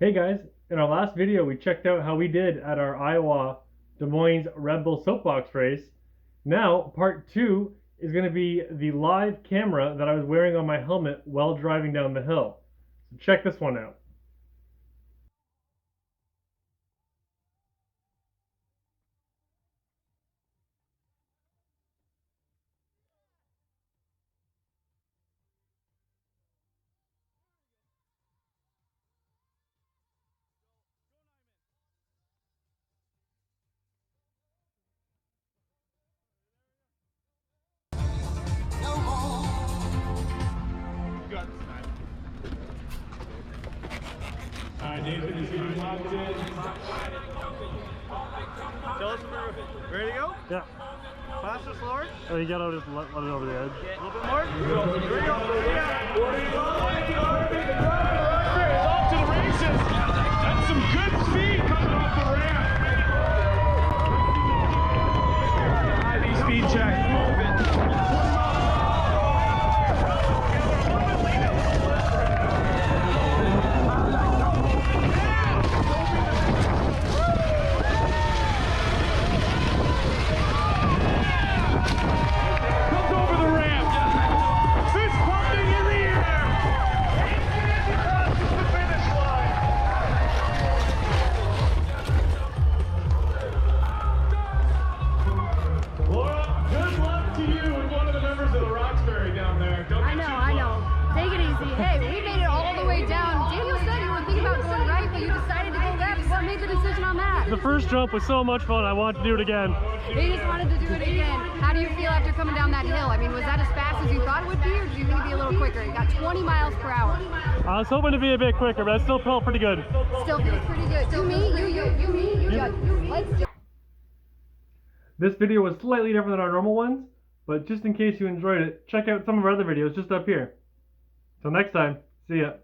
Hey guys, in our last video we checked out how we did at our Iowa Des Moines Redbull Soapbox race. Now, part 2 is going to be the live camera that I was wearing on my helmet while driving down the hill. So check this one out. Alright, Nathan is getting locked in. Tell us when we're ready to go? Yeah. Faster, slower? Oh, you gotta just let it over the edge. A little bit more? Here we go. It's off to the races. That's some good speed coming off the ramp. High speed check. I know. Take it easy. Hey, we made it all the way down. Daniel said you were thinking about going right, but you decided to go left. What made the decision on that? The first jump was so much fun, I wanted to do it again. He just wanted to do it again. How do you feel after coming down that hill? I mean, was that as fast as you thought it would be, or do you think it'd be a little quicker? You got 20 miles per hour. I was hoping to be a bit quicker, but it still felt pretty good. Still feels pretty good. You, me, you, me, you. Let's do it. This video was slightly different than our normal ones, but just in case you enjoyed it, check out some of our other videos just up here. Till next time, see ya.